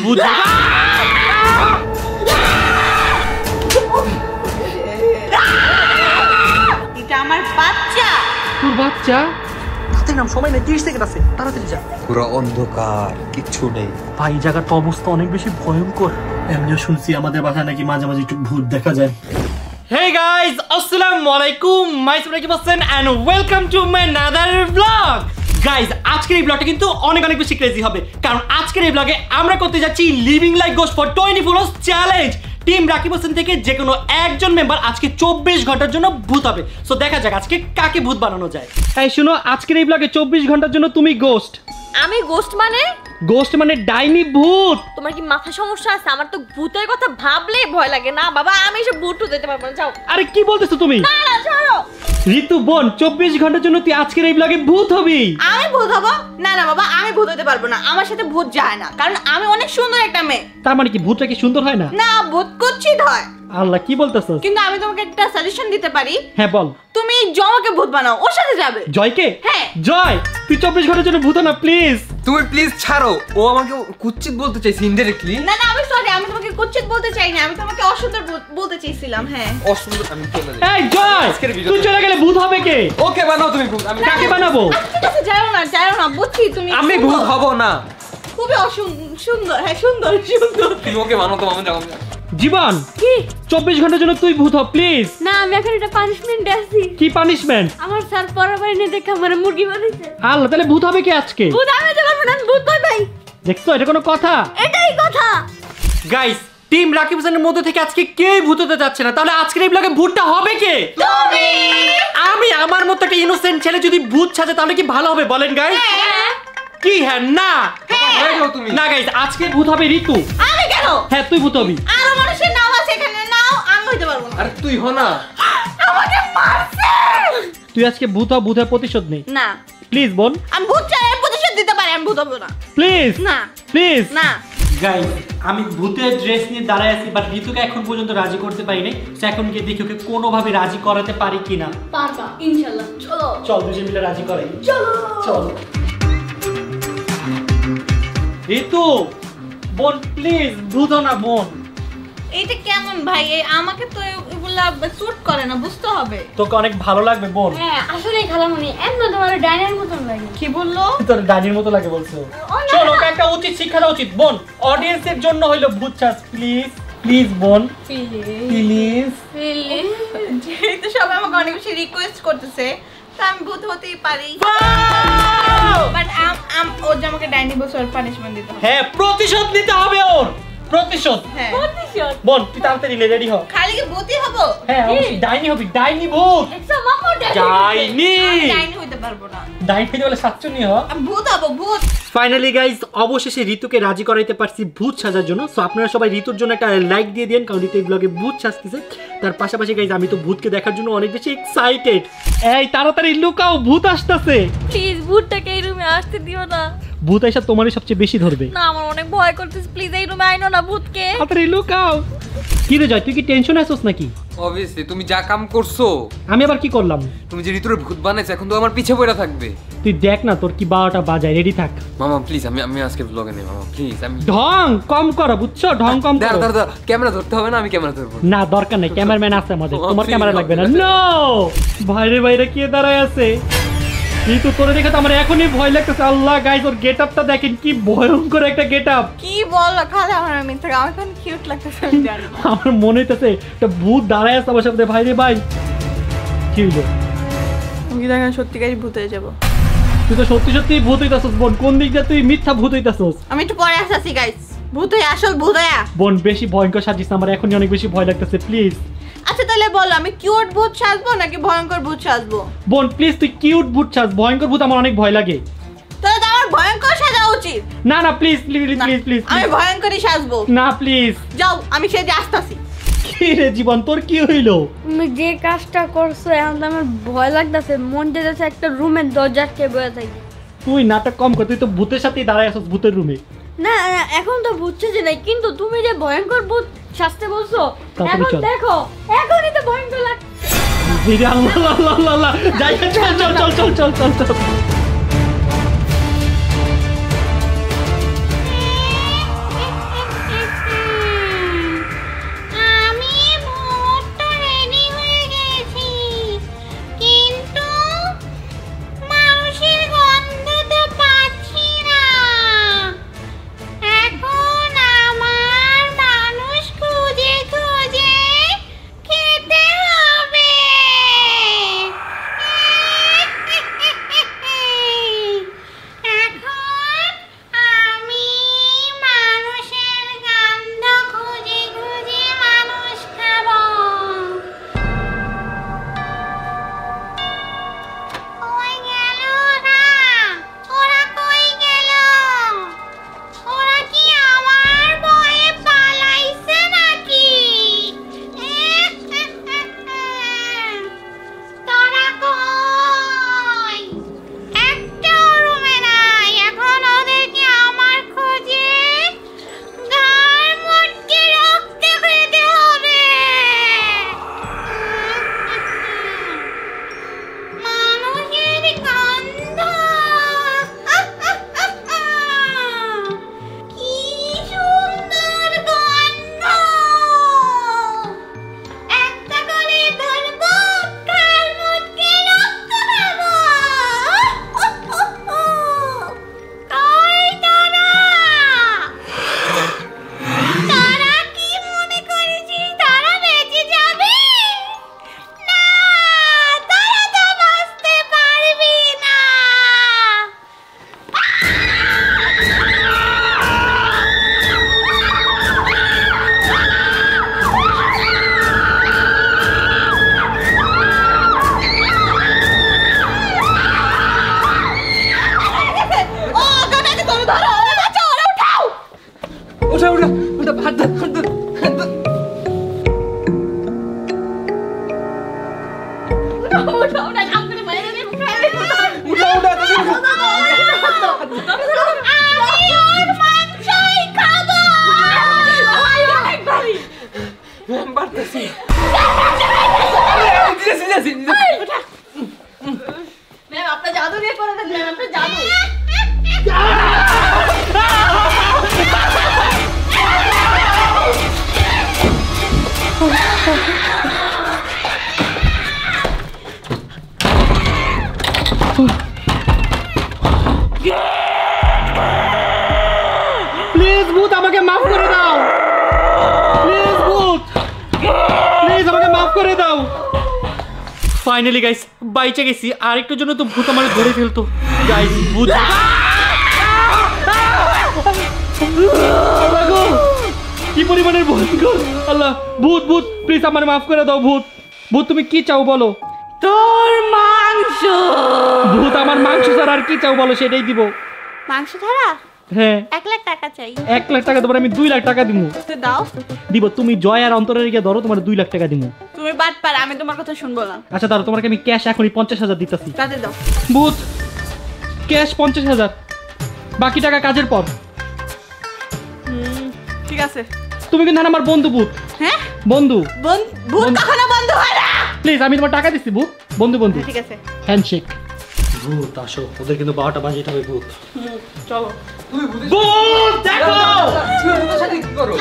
ভূত এটা আমার বাচ্চা। তোর বাচ্চা? হাতে নাম, সময় নেই, 30 সেকেন্ড আছে, তাড়াতাড়ি যা। পুরো অন্ধকার, কিচ্ছু নেই। ভাই জায়গাটা অবস্থা অনেক বেশি ভয়ঙ্কর। এমনিও শুনছি আমাদের বাসায় নাকি মাঝে মাঝে একটু ভূত দেখা যায়। Hey guys, assalamu alaikum. Myself Rakib Hossain and welcome to my another vlog. Guys, আজকের এই ব্লগটা কিন্তু অনেক বেশি ক্রেজি হবে, কারণ আজকের এই ব্লগে আমরা করতে যাচ্ছি living like ghost for 24 hours challenge. Team Rakib Hossain থেকে যে কোনো একজন মেম্বার আজকে 24 ঘন্টার জন্য ভূত হবে। সো দেখা যাক আজকে কাকে ভূত বানানো যায়। এই শুনো, আজকের এই ব্লগে 24 ঘন্টার জন্য তুমি গোস্ট। আমি গোস্ট মানে? গোস্ট মানে ডাইনি ভূত। তোমার কি মাথা সমস্যা আছে? আমার তো ভূতের কথা ভাবলে ভয় লাগে। না বাবা, আমি এসব ভূত দিতে পারবো না, যাও। আরে কি বলতেছো তুমি? না না, ছাড়ো। ঋতু বোন, 24 ঘন্টার জন্য তুই আজকের এই ব্লগে ভূত হবি। আমি ভূত হব? না না বাবা, আমি ভূত হতে পারবো না। আমার সাথে ভূত যায় না, কারণ আমি অনেক সুন্দর একটা মেয়ে। তার মানে কি ভূতটা কি সুন্দর হয় না? না, ভূত কুৎসিত হয়। আল্লাহ, কি বলতেছস? কিন্তু আমি তোমাকে একটা সাজেশন দিতে পারি। হ্যাঁ বল। তুমি জয়কে ভূত বানাও, ওর সাথে যাবে। জয়কে? হ্যাঁ। জয়, তুই 24 ঘন্টার জন্য ভূত না প্লিজ। তুমি প্লিজ ছাড়ো, ও আমাকে কুচ্ছিত বলতে চাইছে ইনডাইরেক্টলি। না না, আমি সরি, আমি তোমাকে কুৎসিত বলতে চাইনি, আমি তোমাকে অসুন্দর বলতে চাইছিলাম। হ্যাঁ, অসুন্দর। আমি চলে যাই। এই জয়, তুই চলে গেলে ভূত হবে কে? ওকে বানাও তুমি ভূত। আমি কাকে বানাবো? ঠিক আছে, যাও না, বুঝছি তুমি। আমি ভূত হব না। খুবই সুন্দর। হ্যাঁ, সুন্দর। তুমি ওকে বানাও তো, আমি যাবো। জীবন, কি 24 ঘন্টার জন্য তুই ভূত হ প্লিজ। না, আমি এখন এটা পানিশমেন্ট আছি। কি পানিশমেন্ট? আমার স্যার পড়াবাই নিয়ে দেখে আমার মুরগি বানাইছে। আল্লাহ, তাহলে ভূত হবে কে আজকে? ভূত আমি হতে পারবো না, ভূত ভয় পাই। দেখছো, এটা কোনো কথা? এটাই কথা। গাইস, টিম রাকিব হোসেনের মধ্যে থেকে আজকে কেউ ভূত হতে যাচ্ছে না, তাহলে আজকের এই ব্লগে ভূতটা হবে কে? তুমি। আমি আমার মতো একটা ইনোসেন্ট ছেলে যদি ভূত সাজে তাহলে কি ভালো হবে বলেন গাইস? কি হ্যাঁ না? তুমি না গাইস, আজকে ভূত হবে ঋতু। আমি কেন? হ্যাঁ, তুই ভূত হবি। আরো মানুষের নাম আছে এখানে, নাও। আমি হতে পারবো না। আরে তুই হ না। আমাকে মারছে। তুই আজকে ভূত হ, ভূতের প্রতিশোধ নেই না, প্লিজ বোন। আমি ভূত চাই, প্রতিশোধ দিতে পারি, আমি ভূত হবো না। প্লিজ না প্লিজ না। গাইস, আমি ভূতের ড্রেস নিয়ে দাঁড়ায় আছি, বাট ঋতুকে এখন পর্যন্ত রাজি করতে পারি নাই। সো এখন গিয়ে দেখি ওকে কোনোভাবে রাজি করাতে পারি কিনা। পারবা ইনশাআল্লাহ। চলো চল দুজন মিলে রাজি করাই। চলো চল ঋতু বোন, প্লিজ ভূত না বোন। এইটা কেমন ভাই? আমাকে তো এগুলা স্যুট করে না, বুঝতে হবে। তোকে অনেক ভালো লাগবে বোন। হ্যাঁ, আসলে খালামণি এমন তোমার ডাইনার মতন লাগে। কি বললো? তোর ডাইনির মতো লাগে বলছো। চল, ওকে একটা উচিত শিক্ষা দেওয়া উচিত বোন। অডিয়েন্সের জন্য হইলো ভূত চাস, প্লিজ প্লিজ বোন, প্লিজ। যেহেতু সবাই আমাকে অনেক বেশি রিকোয়েস্ট করতেছে, তো আমি ভূত হতেই পারি। বাট ও যে আমাকে ডাইনি বসে ওর পানিশমেন্ট দিতে হবে। হ্যাঁ, প্রতিশোধ নিতে হবে ওর। প্রতিশোধ। হ্যাঁ, প্রতিশোধ। বোন, তুই তাড়াতাড়ি রেডি হ। খালি কি ভূতই হবো? হ্যাঁ, অবশ্যই ডাইনি হবি, ডাইনি ভূত। দেখছো মামু ডাইনি। ডাইনি হইতে পারবো না। ডাইনি হইতে বলে সাতচুনি হ। আমি ভূত হবো, ভূত। ফাইনালি গাইজ, অবশেষে ঋতুকে রাজি করাইতে পারছি ভূত সাজার জন্য। সো আপনারা সবাই ঋতুর জন্য একটা লাইক দিয়ে দেন, কারণ ঋতু এই ব্লগে ভূত সাজতেছে। তার পাশাপাশি গাইজ, আমি তো ভূতকে দেখার জন্য অনেক বেশি এক্সাইটেড। এই তাড়াতাড়ি লুকাও, ভূত আসতেছে। প্লিজ ভূতটাকে এই রুমে আসতে দিও না। ভূত এসে তোমারই সবচেয়ে বেশি ধরবে। না, আমার অনেক ভয় করতেছে, প্লিজ এই রুমে আইনো না ভূতকে। তাড়াতাড়ি লুকাও। কি রে জয়, তুই কি টেনশন আছিস নাকি? অবভিয়াসলি তুমি যা কাম করছো। আমি আবার কি করলাম? তুমি যে ঋতুর ভূত বানাইছো, এখন তো আমার পিছে পড়ে থাকবে। তুই দেখ না, তোর কি 12টা বাজায়, রেডি থাক। মামা প্লিজ, আমি আজকে ব্লগে নেই মামা, প্লিজ। আমি ঢং কম করো, বুঝছো? ঢং কম করো। দাঁড়া, ক্যামেরা ধরতে হবে না, আমি ক্যামেরা ধরবো না, দরকার নাই, ক্যামেরাম্যান আছে আমাদের, তোমার please, ক্যামেরা লাগবে না। please। নো, বাইরে বাইরে কে দাঁড়ায় আছে? কিন্তু তোরে দেখে তো আমার এখনই ভয় লাগতেছে। আল্লাহ গাইস, ওর গেটআপটা দেখেন, কি ভয়ঙ্কর একটা গেটআপ। কি বলো খালা, আমার মিথ্যা, আমার তো কিউট লাগতেছে, আমি জানি না। আমার মনে হইতেছে একটা ভূত দাঁড়ায় আছে আমার সামনে। ভাই রে ভাই, কি হইলো? আমি দেখেন সত্যিকারই ভূত হয়ে যাবো। তুই তো সত্যি সত্যি ভূত হইতাছস বোন। কোন দিক দিয়ে তুই মিথ্যা ভূত হইতাছস? আমি একটু পরে আসছি গাইস। ভূত হয়ে আসল ভূত হয়ে। বোন, বেশি ভয়ঙ্কর সাজিস না, আমার এখনই অনেক বেশি ভয় লাগতেছে, প্লিজ। আচ্ছা তাহলে বলো, আমি কিউট ভূত সাজবো নাকি ভয়ঙ্কর ভূত সাজবো? বোন প্লিজ, তুই কিউট ভূত সাজ, ভয়ঙ্কর ভূত আমার অনেক ভয় লাগে। তাহলে তো আমার ভয়ঙ্কর সাজা উচিত। না না, প্লিজ প্লিজ প্লিজ প্লিজ। আমি ভয়ঙ্করই সাজবো। না প্লিজ। যাও, আমি সেজে আসতাছি। কি রে জীবন, তোর কি হইলো? তুমি যে কাজটা করছো এখন তো আমার ভয় লাগতেছে, মন যেতেছে একটা রুমের দরজা কে বয়ে থাকি। তুই নাটক কম কর, তুই তো ভূতের সাথেই দাঁড়ায় আছিস ভূতের রুমে। না না, এখন তো বুঝছে যে নাই, কিন্তু তুমি যে ভয়ঙ্কর ভূত সাজতে বলছো, এখন দেখো এখনই তো ভয়ঙ্কর লাগছে। আল্লাহ আল্লাহ আল্লাহ, যাই চল চল চল চল চল চল চল। তুমি ম্যাম আপনার জাদু দিয়ে করে দেন ম্যাম আপনার জাদু প্লিজ ভূত আমাকে মাফ করে দাও প্লিজ ভূত প্লিজ আমাকে মাফ করে দাও ফাইনালি গাইস বাইচে গেছি আর একটু জন্য তো ভূত আমাকে ধরে ফেলতো গাইস ভূত কি পরিমাণের ভয়ঙ্কর আল্লাহ ভূত ভূত প্লিজ আমাকে মাফ করে দাও ভূত ভূত তুমি কি চাও বলো তোর মাংস ভূত আমার মাংস ছাড়া আর কি চাও বলো সেটাই দিব মাংস ছাড়া হ্যাঁ 1 লাখ টাকা চাই 1 লাখ টাকা দেবো আমি 2 লাখ টাকা দিব তো দাও দিব তুমি জয় আর অন্তরের গিয়ে ধরো তোমার 2 লাখ টাকা দিব তুমি বাট পার আমি তোমার কথা শুনবো না আচ্ছা দাঁড়ো তোমাকে আমি ক্যাশ এখনই 50,000 দিতেছি তাতে দাও ভূত ক্যাশ 50,000 বাকি টাকা কাজের পর ঠিক আছে তুমি কিন্তু আমার বন্ধু ভূত হ্যাঁ বন্ধু ভূত কখনো বন্ধ হয় না প্লিজ আমি তোমার টাকা দিচ্ছি ভূত বন্ধু বন্ধু ঠিক আছে হ্যান্ডশেক ভূত আসো ওদের কিন্তু 12টা বাজে হবে ভূত চলো ভূত দেখো তুমি ভূতের সাথে কি করো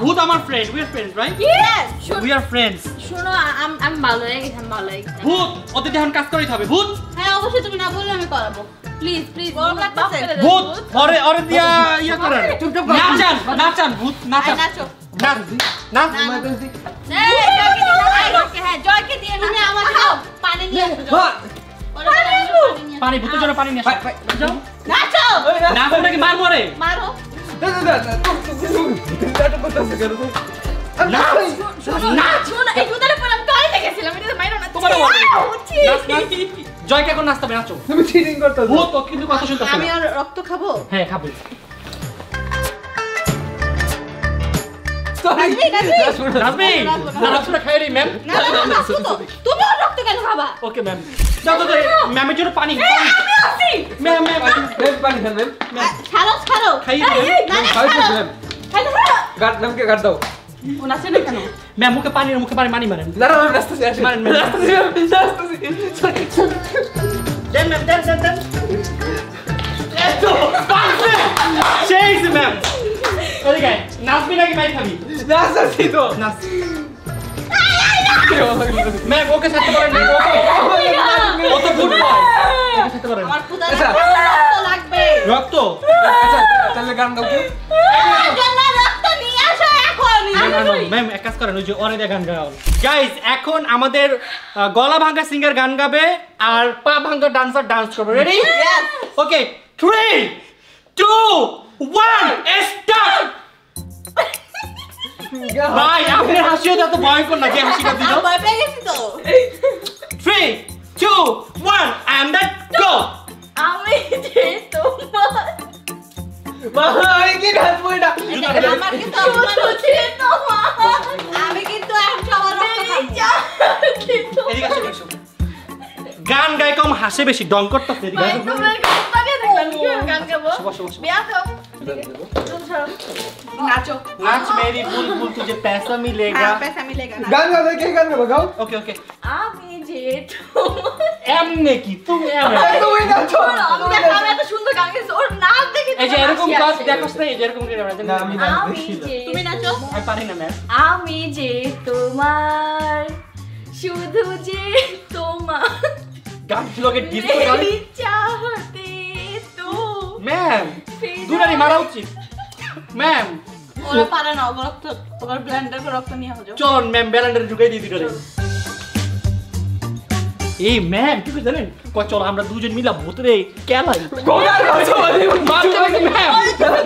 ভূত আমার friend we are friends right yes we are friends শোনো আমি ভালো হয়ে গেছি আমি ভালো হয়ে গেছি ভূত ওদের এখন কাজ করতে হবে ভূত হ্যাঁ অবশ্যই তুমি না বললে আমি করাবো প্লিজ প্লিজ গরম লাগতেছে। ভূত ওরে ওরে দিয়া ইয়া করেন নাচান নাচান ভূত নাচান নাচো নাচ নাচ হ্যাঁ জয়কে দিয়ে তুমি আমার খাও পানি নিয়ে আসো পানি ভূতের জন্য পানি নিয়ে আসো যাও নাচো না আপনাকে মারবো রে মারো শোনো এই দুধের পর আমি টয়লেটে গেছিলাম এটা মাইরো না তোমার জয়কে এখন নাচতে হবে নাচো তুমি চিটিং করতেছো ভূত তো কিন্তু কথা শুনতে আমি আর রক্ত খাবো হ্যাঁ খাবে নাচবি নাচটা খাই রে ম্যাম না না না তুমি আর রক্ত কেন খাবা ওকে ম্যাম যাও তো ম্যামের জন্য পানি আমি আসি ম্যাম ম্যাম ম্যাম পানি খান ম্যাম ছাড়ো ছাড়ো খাইয়ে এই, দিবেন? না, না, খাই তো ছাড়ো। ম্যাম ছাড়ো, ছাড়ো। গার্ড ম্যামকে গার্ড দাও ও নাচে না কেন ম্যাম মুখে পানির মুখে পানি মানি মারেন দাঁড়াও ম্যাম রাস্তাতে আসেন মারেন ম্যাম রাস্তাতে দেন ম্যাম দেন দেন দেন এতো পারছে সেই ম্যাম ওদিকে নাচবি নাকি মাই খাবি রাস্তাতে তো নাচ ম্যাম ওকে সাথে করেন ম্যাম ওকে ও তো গুড বয় ওকে সাথে করেন আমার ক্ষুধা আচ্ছা। রক্ত লাগবে রক্ত আচ্ছা তাহলে গান দাও কি না রক্ত নিয়ে আসো এখন ম্যাম এক কাজ করেন ওই যে অনেক গান গাও গাইস এখন আমাদের গলা ভাঙা সিঙ্গার গান গাবে আর পা ভাঙা ডান্সার ডান্স করবে রেডি Yes. ওকে 3 2 1 স্টার্ট ভাই আপনার হাসিও তো ভয়ঙ্কর না যে হাসিটা দিল আমি ভয় পেয়ে গেছি তো 3 2 1 and then go আমি যে তোমার ভাই কি গান বইটা আমার কিন্তু অপমান হচ্ছে তোমার আমি কিন্তু এখন সবার রক্ত খাবো এদিকে আসো, এদিকে আসো। গান গায় কম হাসে বেশি ডং করতেছে এদিকে আসো। তোমার গান বানিয়ে দেখলাম কি গান গাবো বসো, বসো। বিয়া তো নাচো नाच मेरी बुलबुल तुझे पैसा मिलेगा হ্যাঁ पैसा मिलेगा গান গাও কে গান গাও গাও ओके ओके আমি যে তোমার এমনে কি তুমি এমনে তুমি নাচো আমি দেখলাম এত সুন্দর গান গেছে ওর নাচ দেখে এই যে তোমার এরকম হাসি কাজ আসে। দেখোস না এই যে এরকম করে আমরা না, আমি না। আমি যে তুমি নাচো আমি পারি না ম্যাম আমি যে তোমার শুধু যে তোমার গান লোকে ডিস্কো গান मेरी चाहते तो ম্যাম দুরানি মারা উচিত ম্যাম ওরা পারে না ওর রক্ত ওর ব্লেন্ডার করে রক্ত নিয়ে যাও চল ম্যাম ব্যালেন্ডারে ঢুকাই দিই দুটোরে এই ম্যাম কি করে জানেন চলো আমরা দুজন মিলা ভূতরে কেলাই গোগার নাচো মারতে হবে ম্যাম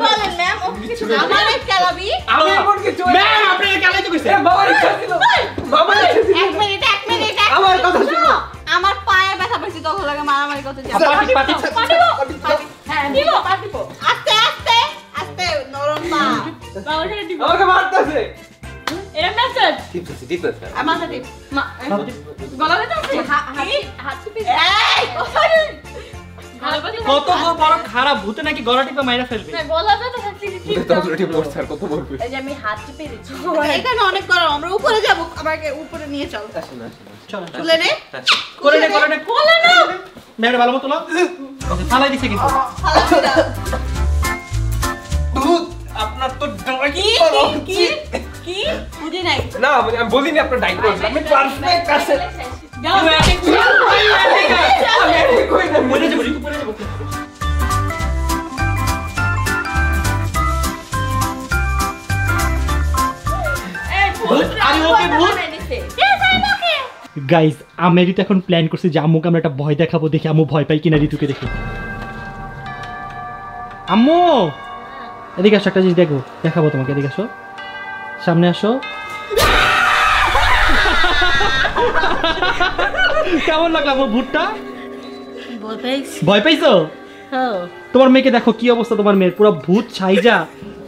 বলেন ম্যাম ও কিছু আমারে কেলাবি আমি এমন কিছু হয় না। ম্যাম আপনি কেলাই তো কইছেন বাবার ইচ্ছা ছিল বাবার ইচ্ছা ছিল এক মিনিট আমার কথা শোনো। আমার পায়ে ব্যথা পেয়েছি তখন লাগে মারামারি করতে যাবো পাটি পাটি হ্যাঁ দিব দিব আস্তে আস্তে আস্তে নরম পা বাবা সেটা দিব আমাকে মারতেছে এর মেসেজ টিপতেছে আমার সাথে গলা ব্যথা আছে হাত পিস এই কত বড় খারাপ ভূতে নাকি গলা টিপে মাইরা ফেলবে। না গলা ব্যথা থাকলে ভূতে তো অলরেডি পড়ছে আর কত বলবে। এই যে আমি হাত টিপে দিচ্ছি এখানে অনেক গরম আমরা উপরে যাব আমাকে উপরে নিয়ে চল চল তুলে নে করে নে বলে না মেরে ভালো মতো না ফালাই দিছে কিন্তু ভূত আপনার তো ডাকি কি কি বুঝি নাই না আমি বলিনি আপনার ডাইট করছেন আমি পারফেক্ট আছে যাও মরে যাবো পরে যাবো গাইস আমি ঋতু এখন প্ল্যান করছি যে আম্মুকে আমরা একটা ভয় দেখাবো, দেখি আম্মু ভয় পাই কিনা ঋতুকে দেখি। আম্মু এদিকে আসো, একটা জিনিস দেখবো, দেখাবো তোমাকে, এদিকে আসো, সামনে আসো। কেমন লাগলো আমার ভূতটা? ভয় পাইছো? তোমার মেয়েকে দেখো কি অবস্থা, তোমার মেয়ের পুরো ভূত ছাইজা,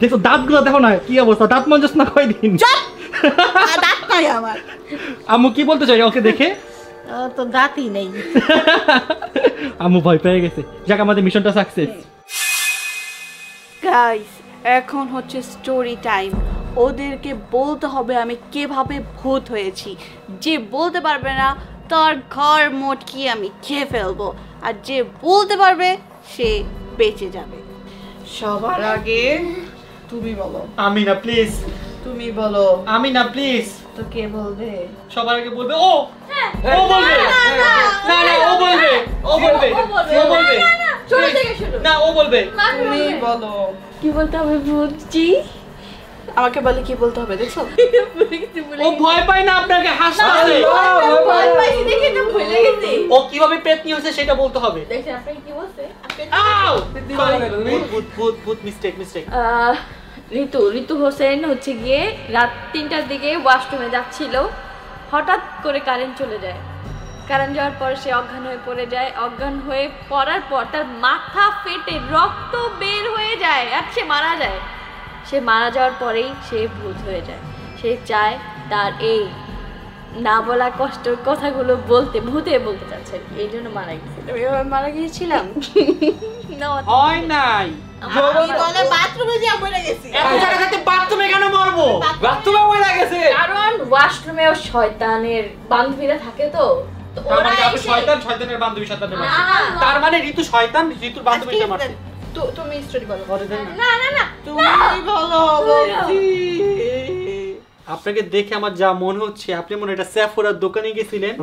দেখো দাঁতগুলো দেখো না কি অবস্থা, দাঁত মঞ্জস না কয়দিন। দাঁত নাই আমার। আম্মু কি বলতে চাই ওকে দেখে? তো দাঁতই নেই। আম্মু ভয় পেয়ে গেছে। যাক আমাদের মিশনটা সাকসেস। গাইস এখন হচ্ছে স্টোরি টাইম। ওদেরকে বলতে হবে আমি কিভাবে ভূত হয়েছি। যে বলতে পারবে না তার ঘর মোটকি আমি খেয়ে ফেলবো, আর যে বলতে পারবে সে বেঁচে যাবে। সবার আগে তুমি বলো। আমি না প্লিজ। তুমি বলো। আমি না প্লিজ। তো কে বলবে? সবার আগে বলবে ও। ও বলবে। না না ও বলবে। ও বলবে। ও বলবে। ছোট থেকে শুরু। না ও বলবে। তুমি বলো। কি বলতে হবে বুঝছি? আমাকে বলে কি বলতে হবে দেখছো? ও ভয় পায় না আপনাকে, হাসছে। ভয় পাইছি দেখে তো ভুলে গেছি। ও কিভাবে পেতনি হয়েছে সেটা বলতে হবে। দেখছেন আপনি কি বলছে? আউ! ভূত ভূত ভূত মিস্টেক মিস্টেক। ঋতু হোসেন হচ্ছে গিয়ে রাত 3টার দিকে ওয়াশরুমে যাচ্ছিল, হঠাৎ করে কারেন্ট চলে যায়। কারেন্ট যাওয়ার পর সে অজ্ঞান হয়ে পড়ে যায়। অজ্ঞান হয়ে পড়ার পর তার মাথা ফেটে রক্ত বের হয়ে যায় আর সে মারা যায়। সে মারা যাওয়ার পরেই সে ভূত হয়ে যায়। সে চায় তার এই না বলা কষ্টের কথাগুলো ভূতে বলতে চাচ্ছে, এই জন্য মারা গেছিল। মারা গিয়েছিলাম। হয় নাই। বাথরুমে যা মরে গেছি। এত জায়গা থাকতে বাথরুমে কেন মরবো? বাথরুমে মরে গেছে। কারণ ওয়াশরুমেও শয়তানের বান্ধবীরা থাকে তো। তার মানে আপনি শয়তান, শয়তানের বান্ধবী শয়তানের মারছে। তার মানে ঋতু শয়তান, ঋতুর বান্ধবীটা মারছে। তুমি স্টোরি বলো। না না না তুমি বলো বলছি। আপনাকে দেখে আমার যা মনে হচ্ছে আপনি মনে একটা সেফোরার দোকানে গেছিলেন,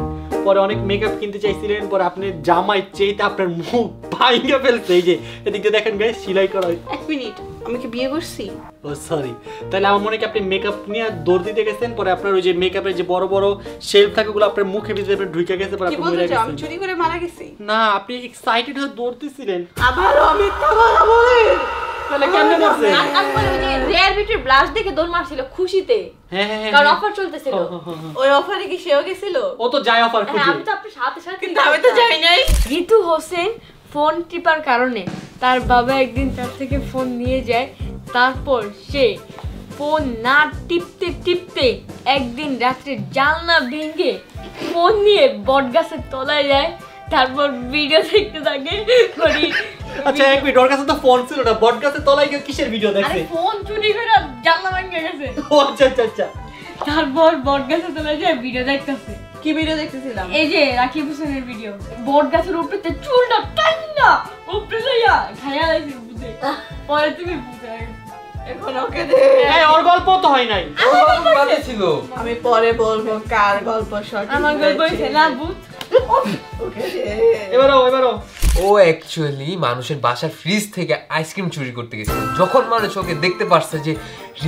পরে অনেক মেকআপ কিনতে চাইছিলেন, পরে আপনি জামাই চেয়েতে আপনার মুখ ভাঙিয়ে ফেলছে। এই যে এদিকে দেখেন গাইস, সেলাই করা হয়। এক মিনিট, আমি কি বিয়ে করছি? ও সরি, তাহলে আমার মনে হয় আপনি মেকআপ নিয়ে দৌড় দিতে গেছেন, পরে আপনার ওই যে মেকআপের যে বড় বড় শেলফ থাকে ওগুলো আপনার মুখে ভিতরে ঢুকে গেছে, পরে কি আপনি বলতে মরে চাও আমি গেছেন। চুরি করে মারা গেছি? না, আপনি এক্সাইটেড হয়ে দৌড়তেছিলেন। আবারও মিথ্যা কথা বলে। তাহলে কেমনে মরছে? আমি বলে ওই যে রেয়ার বিউটির ব্লাশ দেখে দৌড় মারছিল খুশিতে, হ্যাঁ হ্যাঁ কারণ অফার চলতেছিল। ওই অফারে কি সেও গেছিল? ও তো যায় অফার হ্যাঁ, খুঁজে। আমি তো আপনার সাথে সাথে কিন্তু আমি তো যাই নাই। ঋতু হোসেন ফোন টিপার কারণে তার বাবা একদিন তার থেকে ফোন নিয়ে যায়। তারপর সে ফোন না টিপতে টিপতে একদিন রাত্রে জানলা ভেঙে ফোন নিয়ে বটগাছের তলায় যায়। তারপর ভিডিও দেখতে থাকে। আচ্ছা এক মিনিট, ওর কাছে তো ফোন ছিল না, বটগাছের তলায় গিয়ে কিসের ভিডিও আরে দেখছে? ফোন চুরি করে জানলা ভেঙে গেছে। ও আচ্ছা আচ্ছা আচ্ছা। তারপর বটগাছের তলায় যায় ভিডিও দেখতেছে। কি ভিডিও দেখতেছিলাম? এই যে রাকিব হোসেনের ভিডিও। বটগাছের উপরে চুলটা টান্না উপরে যাইয়া খায়া লাগছে বুঝে। পরে তুমি বুঝে এখন ওকে দে। এই ওর গল্প তো হয় নাই। ও বাজে ছিল। আমি পরে বলবো কার গল্প সঠিক। আমার গল্প হইছে না ভূত। ওকে দে। এবারও ও অ্যাকচুয়ালি মানুষের বাসার ফ্রিজ থেকে আইসক্রিম চুরি করতে গেছিল। যখন মানুষ ওকে দেখতে পারছে যে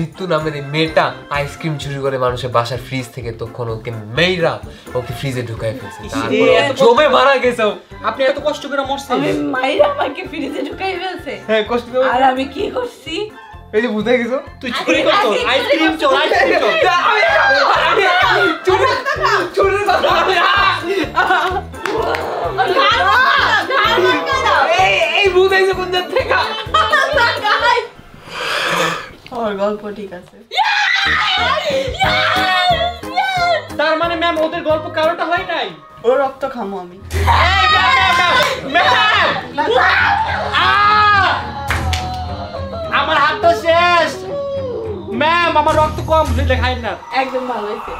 ঋতু নামের এই মেয়েটা আইসক্রিম চুরি করে মানুষের বাসার ফ্রিজ থেকে, তখন ওকে মেয়েরা ওকে ফ্রিজে ঢুকাই ফেলছে। তারপর জমে মারা গেছে। আপনি এত কষ্ট করে মরছেন? আমি মাইরা আমাকে ফ্রিজে ঢুকাই ফেলছে। হ্যাঁ কষ্ট করে। আর আমি কি করছি? এই যে বুঝে গেছো তুই চুরি করছো? আইসক্রিম চোর, আইসক্রিম চোর। চুরির কথা এই ভূত আইছে কোন জায়গা থেকে? ওর গল্প ঠিক আছে। তার মানে ম্যাম ওদের গল্প কারোটা হয় নাই। ওর রক্ত খামো আমি। আমার হাতটা শেষ ম্যাম, আমার রক্ত কম, দেখাই না। একদম ভালো হয়েছে।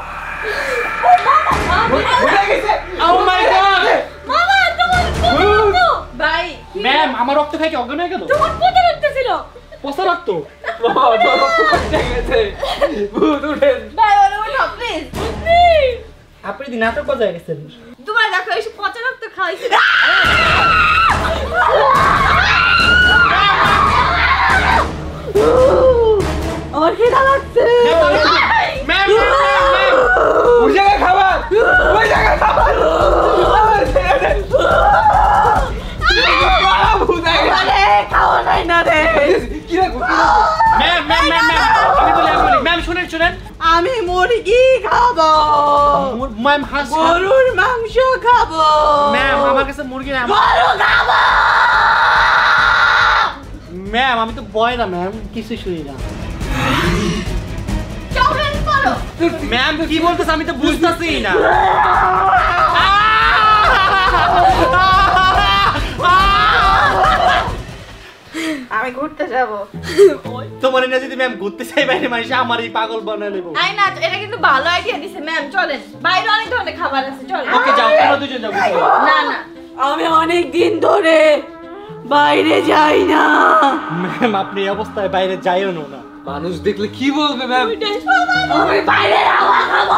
Oh my God! ভাই ম্যাম, আমার রক্ত খাই কি অজ্ঞান হয়ে গেল? তোমার কোথায় লাগতেছিল? পচা রক্ত। ভাই ওরে ওঠো প্লিজ প্লিজ। আপনি দিন নাটক বাজায় গেছেন। তোমার দেখো এই পচা রক্ত খাইছে। আমার খিদা লাগছে। ম্যাম, ওই জায়গায় খাবার, ওই জায়গায় খাবার। আরে খাওয়া নাই না রে। ম্যাম, আমি বলি ম্যাম, শুনেন আমি মুরগি খাবো, ম্যাম হাঁস গরুর মাংস খাবো। ম্যাম, আমার কাছে মুরগি না। গরু খাবো। ম্যাম, আমি তো বয় না ম্যাম, কিছু শুনি না। চলেন করো। ম্যাম কি বলতেছ আমি তো বুঝতেছি না। আমি ঘুরতে যাব। তোমার না যদি ম্যাম ঘুরতে চাই বাইরে, মানুষ আমারই পাগল বানায় নেবো। আই না, এটা কিন্তু ভালো আইডিয়া দিছে ম্যাম। চলেন, বাইরে অনেক ধরনের খাবার আছে, চলেন। ওকে যাও, তোমরা দুজন যাও। না না, আমি অনেক দিন ধরে বাইরে যাই না। ম্যাম, আপনি এই অবস্থায় বাইরে যাইও না। মানুষ দেখলে কি বলবে ম্যাম? আমি বাইরে হাওয়া খাবো।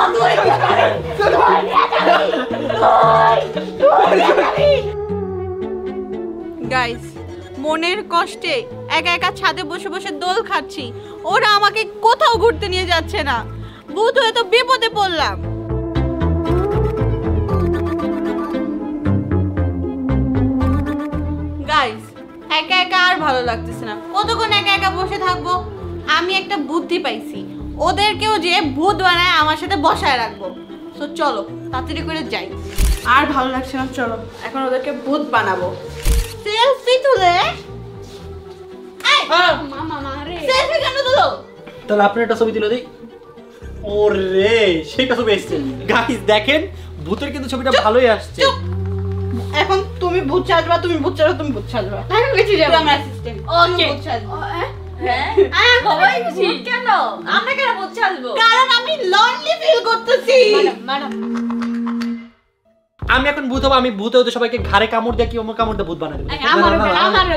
গাইস, মনের কষ্টে একা একা ছাদে বসে বসে দোল খাচ্ছি, ওরা আমাকে কোথাও ঘুরতে নিয়ে যাচ্ছে না। ভূত হয়ে তো বিপদে পড়লাম। গাইস, একা একা আর ভালো লাগতেছে না, কতক্ষণ একা একা বসে থাকবো। আমি একটা বুদ্ধি পাইছি, ওদেরকেও যে ভূত বানায় আমার সাথে বসায় রাখবো। তো চলো তাড়াতাড়ি করে যাই, আর ভালো লাগছে না। চলো এখন ওদেরকে ভূত বানাবো। সেলফি তুলে মামা মারে। সেলফি কেন তুলো? তাহলে আপনি একটা ছবি তুলে দিই। ওরে, সেটা ছবি এসছে। গাইস দেখেন, ভূতের কিন্তু ছবিটা ভালোই আসছে। চুপ। এখন তুমি ভূত সাজবা, তুমি ভূত সাজবা, তুমি ভূত সাজবা। আমি বেঁচে যাবো। আমার অ্যাসিস্ট্যান্ট। ওকে। ভূত সাজবা। হ্যাঁ সবাই ভূত কেন? আমরা কেন ভূত চালবো? কারণ আমি লনলি ফিল করতেছি। ম্যাডাম আমি এখন ভূত হবো, আমি ভূত হতে সবাইকে ঘাড়ে কামড় দিয়ে কি আমার কামড় দিয়ে ভূত বানাই দেবো।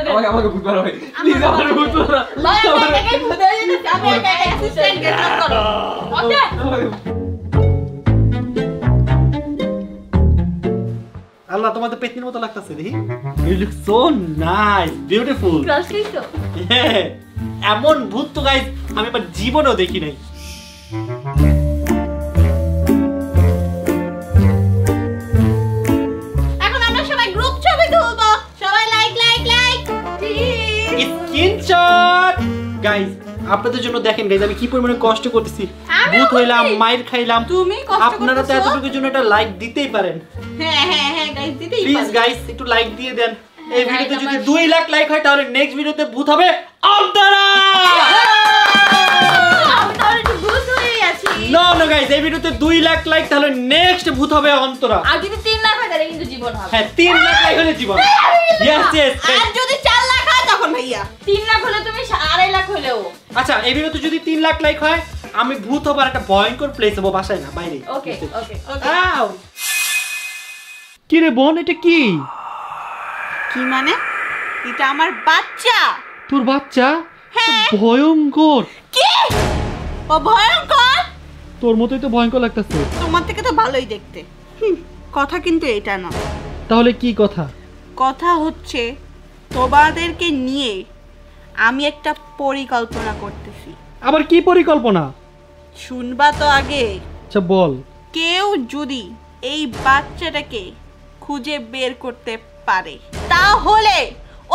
আমার আমাকে ভূত বানাবে প্লিজ, আমাকে ভূত বানাবে। ভাই আমি একাই ভূত হয়ে যেতেছি, আমি একাই অ্যাসিস্ট্যান্ট গেট আপ করো। ওকে। আল্লাহ, তোমার তো পেতনির মতো লাগতেছে দেখি। You look so nice, beautiful. Class কিছো? এমন ভূত তো গাইস আমি আমার জীবনেও দেখি নাই। এখন আমরা সবাই গ্রুপ ছবি তুলবো, সবাই like like like. Screenshot. Guys আপনাদের জন্য দেখেন গাইস আমি কি পরিমাণে কষ্ট করতেছি। ভূত হইলাম, মাইর খাইলাম, তুমি কষ্ট আপনারা তো করতেছো? এতটুকুর জন্য একটা লাইক দিতেই পারেন। হ্যাঁ গাইস, দিতেই প্লিজ পারি। গাইস একটু লাইক দিয়ে দেন। এই ভিডিওতে যদি 2 লাখ লাইক হয় তাহলে নেক্সট ভিডিওতে ভূত হবে অন্তরা। আমি তাহলে একটু ভূত হয়ে আছি। নো গাইস, এই ভিডিওতে 2 লাখ লাইক তাহলে নেক্সট ভূত হবে অন্তরা। আর যদি 3 লাখ হয় তাহলে কিন্তু জীবন হবে। হ্যাঁ 3 লাখ লাইক হলে জীবন। ইয়েস আর যদি 4 লাখ হয় তখন ভাইয়া 3 লাখ হলে তুমি 2.5 লাখ হলেও। আচ্ছা, এই ভিডিওতে যদি 3 লাখ লাইক হয় আমি ভূত হবার একটা ভয়ঙ্কর প্লেস হবো, বাসায় না বাইরে। ওকে ওকে আও কি রে বোন, এটা কি? কি মানে? এটা আমার বাচ্চা। তোর বাচ্চা? হ্যাঁ। ভয়ঙ্কর। কি? ও ভয়ঙ্কর? তোর মতোই তো ভয়ঙ্কর লাগতেছে। তোমার থেকে তো ভালোই দেখতে। কথা কিন্তু এটা না। তাহলে কি কথা? কথা হচ্ছে তোমাদেরকে নিয়ে আমি একটা পরিকল্পনা করতেছি। আবার কি পরিকল্পনা? শুনবা তো আগে। আচ্ছা বল। কেউ যদি এই বাচ্চাটাকে খুঁজে বের করতে পারে তাহলে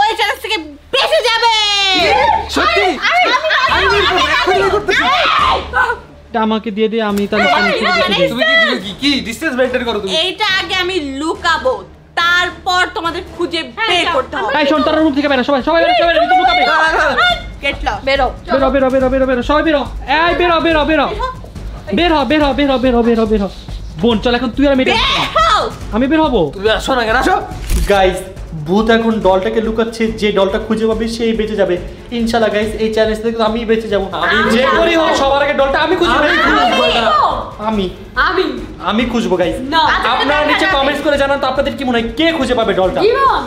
ওই চ্যালেঞ্জ থেকে বেঁচে যাবে। সত্যি? এটা আমাকে দিয়ে দে, আমি তাহলে তুমি কি ডিসটেন্স মেইনটেইন করো তুমি? এইটা আগে আমি লুকাবো, তারপর তোমাদের খুঁজে বের করতে হবে। এই শোন, তারা রুম থেকে বেরো, সবাই সবাই বেরো, সবাই বেরো, তুমি লুকাবে। Gate lock. বেরো বেরো বেরো বেরো বেরো বেরো, সবাই বেরো। এই বেরো বেরো বেরো বের হ বের হ বের হ বের হ বের হ বের হ। বোন চল এখন তুই আর আমি বের হও। আমি বের হবো। তুমি আসো না কেন? আসো। গাইস ভূত এখন ডলটাকে লুকাচ্ছে, যে ডলটা খুঁজে পাবে সেই বেঁচে যাবে ইনশাআল্লাহ। গাইস এই চ্যালেঞ্জ থেকে আমি বেঁচে যাব, আমি যে করি হোক সবার আগে ডলটা আমি খুঁজে পাই। আমি আমি আমি খুঁজবো গাইস। না। আপনারা নিচে কমেন্টস করে জানান তো আপনাদের কি মনে হয় কে খুঁজে পাবে ডলটা। জীবন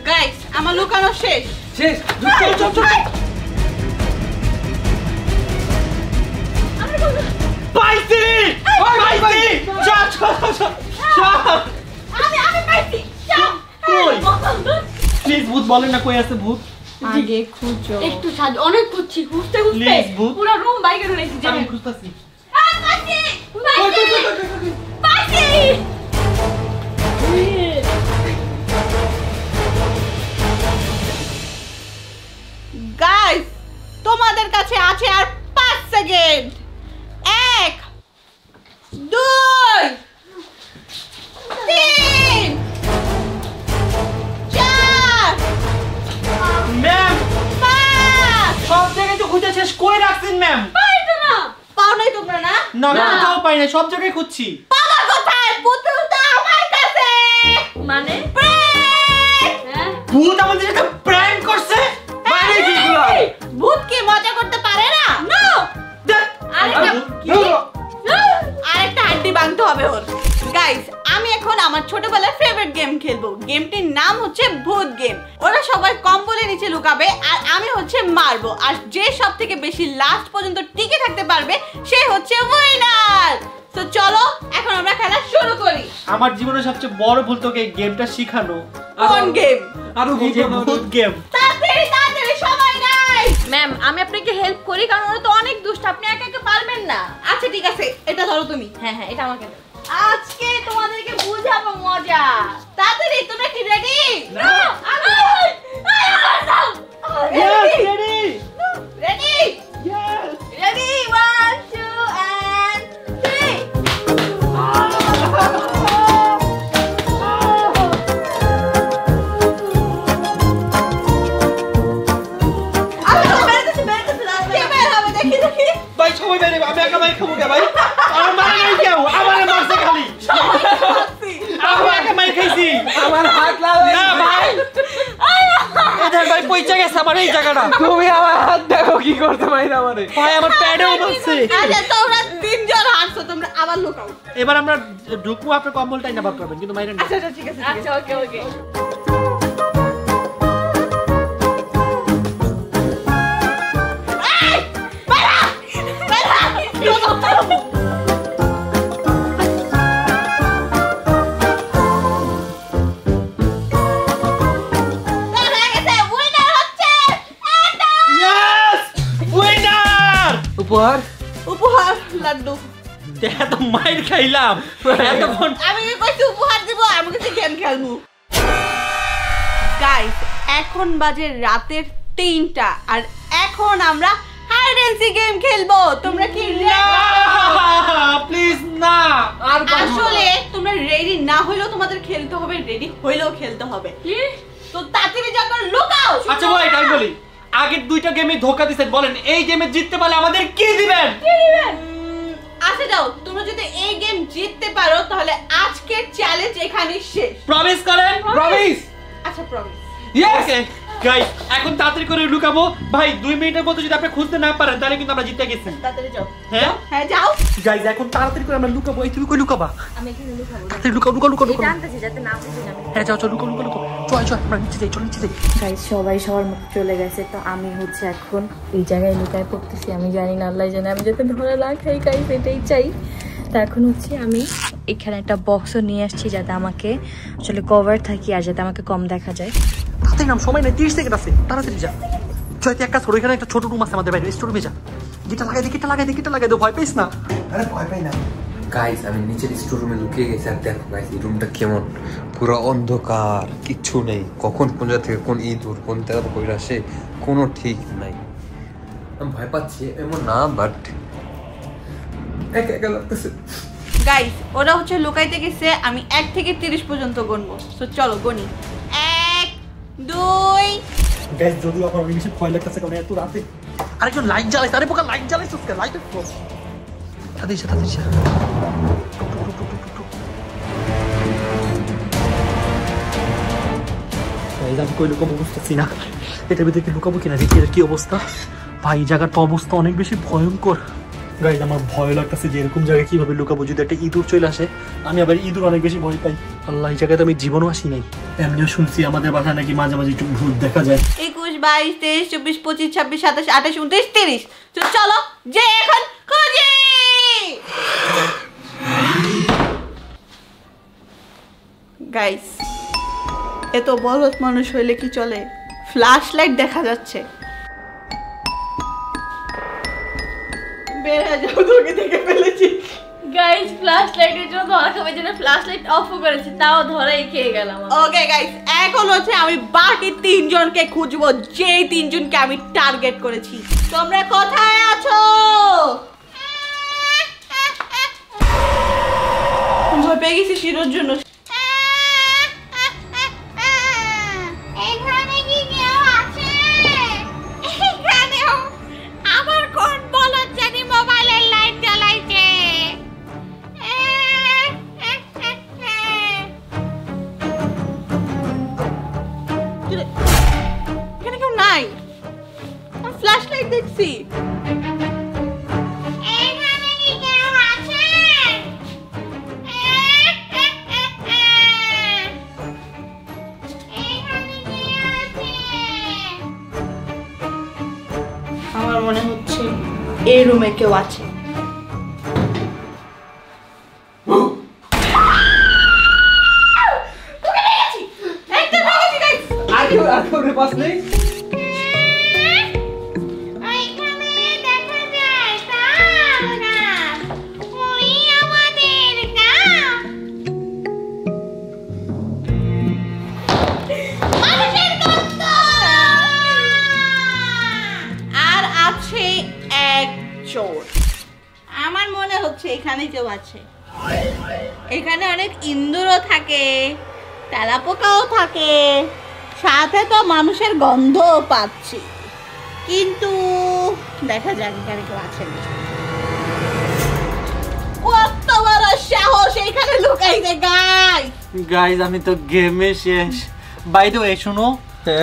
গাইস আমার লুকানো শেষ। শেষ। চল চল চল পাইছি পাইছি চল চল চল চল। আমি পাইছি চল কই প্লিজ ভূত বলেন না কই আছে ভূত। আগে খুঁজো। একটু সাজ অনেক খুঁজছি খুঁজতে খুঁজতে Please, ভূত। পুরো রুম বাইরে রয়েছে আমি খুঁজতাছি। পাইছি পাইছি গাইস তোমাদের কাছে আছে আর 5 সেকেন্ড। 1 2 3 4 ম্যাম 5 সব জায়গায় তো খুঁজে শেষ, কই রাখছেন ম্যাম? পাইতো না পাও নাই তোমরা না? না না কোথাও পাই না, সব জায়গায় খুঁজছি। পাওয়া কোথায়? পুতুল তো আমার কাছে। মানে Prank! হ্যাঁ ভূত আমাদের সাথে প্র্যাঙ্ক করছে। মানে কি গুলো? ভূত কি মজা করতে পারে না? নো। আরেকটা হাড্ডি ভাঙতে হবে ওর। গাইস আমি এখন আমার ছোটবেলার ফেভারিট গেম খেলবো। গেমটির নাম হচ্ছে ভূত গেম। ওরা সবাই কম্বলের নিচে লুকাবে আর আমি হচ্ছে মারবো, আর যে সব থেকে বেশি লাস্ট পর্যন্ত টিকে থাকতে পারবে সে হচ্ছে উইনার। তো চলো এখন আমরা খেলা শুরু করি। আমার জীবনের সবচেয়ে বড় ভুল তোকে এই গেমটা শিখানো। কোন গেম? আরো ভূত গেম। তাড়াতাড়ি তাড়াতাড়ি সময় নাই। ম্যাম আমি আপনাকে হেল্প করি কারণ ওরা তো অনেক দুষ্ট, আপনি একা একা পারবেন না। আচ্ছা ঠিক আছে, এটা ধরো তুমি। হ্যাঁ হ্যাঁ এটা আমাকে দাও। আজকে তোমাদেরকে বুঝাবো মজা। তাড়াতাড়ি তোমরা কি রেডি? না। Ready ready ready yes ready 1 2 and 3 ভাই সবাই বেরে আমি একা ভাই খাবো কে ভাই? আমার মারে নাই কেউ, আমারে মারছে খালি। আমি একা মাই খাইছি। আমার হাত লাগাই না ভাই এদের ভাই পয়সা গেছে আমার এই জায়গাটা। তুমি আমার হাত দেখো কি করতে মাইরা আমারে। ভাই আমার প্যাডেও বলছে। আচ্ছা তোমরা তিনজন হাঁটছো, তোমরা আবার লুকাও। এবার আমরা ঢুকবো, আপনি কম্বলটাই না বার করবেন কিন্তু মাইরেন না। আচ্ছা আচ্ছা ঠিক আছে আচ্ছা ওকে ওকে ইয়েস উইনার। উপহার উপহার লাড্ডু। এত মাইর খাইলাম এতক্ষণ। আমি কি কইছি উপহার দিব? আমি কিছু গেম খেলবো। গাইস এখন বাজে রাতের 3টা আর এখন আমরা হাইড এন্ড সি গেম খেলবো। তোমরা কি প্লিজ না। আর আসলে তোমরা রেডি না হইলেও তোমাদের খেলতে হবে, রেডি হইলেও খেলতে হবে। তো তাড়াতাড়ি যা করে লুকাও। আচ্ছা ভাই আমি বলি, আগের দুইটা গেমে ধোকা দিছেন, বলেন এই গেমে জিততে পারলে আমাদের কি দিবেন? আচ্ছা যাও, তোমরা যদি এই গেম জিততে পারো তাহলে আজকের চ্যালেঞ্জ এখানেই শেষ। প্রমিস করেন? প্রমিস। আচ্ছা প্রমিস। ইয়েস। গাইস এখন তাড়াতাড়ি করে লুকাবো। ভাই 2 মিনিটের মধ্যে যদি আপনি খুঁজতে না পারেন তাহলে কিন্তু আমরা জিতে গেছি। তাড়াতাড়ি যাও। হ্যাঁ হ্যাঁ যাও। গাইস এখন তাড়াতাড়ি করে আমরা লুকাবো। এই তুমি কই লুকাবা? আমি এখানে লুকাবো তাড়াতাড়ি লুকাও লুকাও লুকাও লুকাও। জানতেছি যাতে না বুঝে যাবে। হ্যাঁ যাও চল লুকাও লুকাও লুকাও। চল চল আমরা নিচে যাই, চল নিচে যাই। গাইস সবাই সবার মতো চলে গেছে, তো আমি হচ্ছে এখন এই জায়গায় লুকায় পড়তেছি। আমি জানি না, আল্লাহ জানে, আমি যাতে ধরা না খাই গাইস, এটাই চাই। তো এখন হচ্ছে আমি এখানে একটা বক্সও নিয়ে আসছি যাতে আমাকে আসলে কভার থাকি আর যাতে আমাকে কম দেখা যায়। তাড়াতাড়ি নাম, সময় নেই, 30 সেকেন্ড আছে, তাড়াতাড়ি যা। চল এক কাজ করো, এখানে একটা ছোট রুম আছে আমাদের বাইরে, স্টোর রুমে যা। গিটা লাগাই দে, গিটা লাগাই দে, গিটা লাগাই দে, ভয় পাইস না। আরে ভয় পাই না। গাইস আমি নিচের স্টোর রুমে লুকিয়ে গেছি আর দেখো গাইস এই রুমটা কেমন, পুরো অন্ধকার, কিচ্ছু নেই। কখন কোন জায়গা থেকে কোন ইঁদুর কোন তেরা কইরা আসে কোনো ঠিক নাই। আমি ভয় পাচ্ছি এমন না, বাট একা একা লাগতেছে। গাইস ওরা হচ্ছে লুকাইতে গেছে। আমি 1 থেকে 30 পর্যন্ত গুনবো। সো চলো গুনি। 1 2 গাইস যদিও আমার অনেক বেশি ভয় লাগতেছে কারণ এত রাতে আরেকজন লাইট জ্বালাইছে। আরে পোকা লাইট জ্বালাইছিস কেন? লাইট একটু তাড়াতাড়ি যা, তাড়াতাড়ি যা। কই লুকাবো বুঝতেছি না। এটার ভিতরে কি লুকাবো কিনা দেখি এর কি অবস্থা। ভাই এই জায়গার তো অবস্থা অনেক বেশি ভয়ঙ্কর। গাইজ আমার ভয় লাগতেছে যে এরকম জায়গায় কিভাবে লুকাবো, যদি একটা ইঁদুর চলে আসে। আমি আবার ইঁদুর অনেক বেশি ভয় পাই। আল্লাহ, এই জায়গাতে আমি জীবনও আসি নাই। এমনিও শুনছি আমাদের বাসায় নাকি মাঝে মাঝে একটু ভূত দেখা যায়। 21, 22, 23, 24, 25, 26, 27, 28, 29, 30। তো চলো যে এখন খুঁজি। গাইস, এত বলদ মানুষ হইলে কি চলে? ফ্ল্যাশ লাইট দেখা যাচ্ছে। বের হয়ে যাও, তোকে দেখে ফেলেছি। গাইস ফ্ল্যাশ লাইটের জন্য ধরা খাবে জন্য ফ্ল্যাশ লাইট অফও করেছি, তাও ধরাই খেয়ে গেলাম। ওকে গাইস, এখন হচ্ছে আমি বাকি 3 জনকে খুঁজবো, যেই 3 জনকে আমি টার্গেট করেছি। তোমরা কোথায় আছো? ভয় পেয়ে গেছি শিরোর জন্য। এখানে কি কেউ আছে? এখানেও আবার কোন বলদ জানি মোবাইলের লাইট জ্বালাইছে। এখানে কেউ নাই, আমি ফ্ল্যাশ লাইট দেখছি। এখানে কি কেউ আছে? এখানে কি আছে? আমার মনে হচ্ছে এই রুমে কেউ আছে। ওইখানে দেখা যায় তাও না, ওই আমাদের গাঁ। মানুষের গর্ত। আর আছে এক চোর। আমার মনে হচ্ছে এখানে কেউ আছে। এখানে অনেক ইঁদুরও থাকে, তেলাপোকাও থাকে, সাথে তো মানুষের গন্ধও পাচ্ছি, কিন্তু দেখা যাক এখানে কেউ আছে না। কত বড় সাহস এখানে লুকাইছে গাইস। গাইজ আমি তো গেমে শেষ। বাই দ্য ওয়ে শুনো,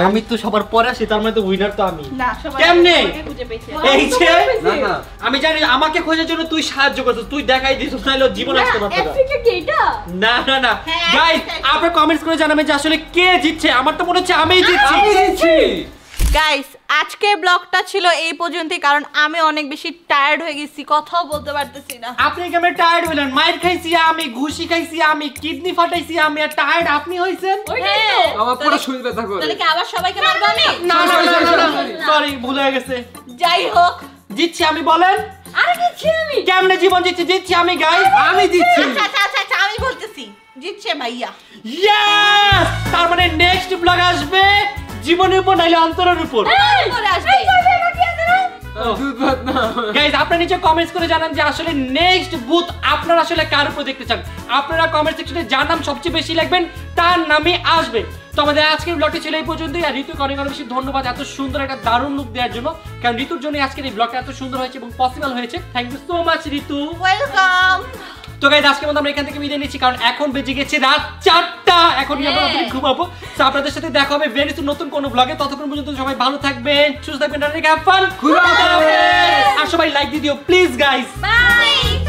আমি তো সবার পরে আসি, তার মানে তো উইনার তো আমি। না সবাই কেমনে? আমাকে খুঁজে পেয়েছে। এই যে না না আমি জানি আমাকে খোঁজার জন্য তুই সাহায্য করছিস, তুই দেখাই দিছিস, নাহলে ওর জীবন আসতে পারতো না। এফিকে কি এটা? না না না হ্যাঁ, গাইস, একসাথে। আপনারা কমেন্টস করে জানাবেন যে আসলে কে জিতছে। আমার তো মনে হচ্ছে আমিই জিতছি। গাইস, আজকের ব্লগটা ছিল এই পর্যন্তই, কারণ আমি অনেক বেশি টায়ার্ড হয়ে গেছি, কথাও বলতে পারতেছি না। আপনি কেমন টায়ার্ড হইলেন? মাইর খাইছি আমি, ঘুষি খাইছি আমি, কিডনি ফাটাইছি আমি, আর টায়ার্ড আপনি হইছেন? হ্যাঁ, আমার পুরো শরীর ব্যথা করে। তাহলে কি আবার সবাইকে মারবো আমি? না না না সরি, ভুল হয়ে গেছে। যাই হোক, জিতছি আমি, বলেন আরে কি আমি? কেমনে জীবন জিতছি? জিতছি আমি গাইস, আমি জিতছি। আচ্ছা, আমি বলতেছি জিতছে ভাইয়া। ইয়েস! তার মানে নেক্সট ব্লগ আসবে জীবনের উপর নাইলে অন্তরের উপর। করে আসবে। দুধ ভাত না। গাইস, আপনারা নিচে কমেন্টস করে জানান যে আসলে নেক্সট বুথ আপনারা আসলে কার উপর দেখতে চান। আপনারা কমেন্ট সেকশনে যার নাম সবচেয়ে বেশি লিখবেন তার নামই আসবে। তো আমাদের আজকের ব্লগটি ছিল এই পর্যন্তই। আর ঋতুকে অনেক অনেক বেশি ধন্যবাদ এত সুন্দর একটা দারুণ লুক দেওয়ার জন্য, কারণ ঋতুর জন্য আজকের এই ব্লগটা এত সুন্দর হয়েছে এবং পসিবল হয়েছে। Thank you so much Ritu. Welcome. তো গাইস, আজকের মতো আমরা এখান থেকে বিদায় নিচ্ছি, কারণ এখন বেজে গেছে রাত 4টা। এখন আমরা ঘুমাবো। তো আপনাদের সাথে দেখা হবে ভেরি সুন নতুন কোনো ব্লগে। ততক্ষণ পর্যন্ত সবাই ভালো থাকবেন, সুস্থ থাকবেন, হ্যাভ ফান। আর সবাই লাইক দিয়ে দিও প্লিজ গাইস। বাই।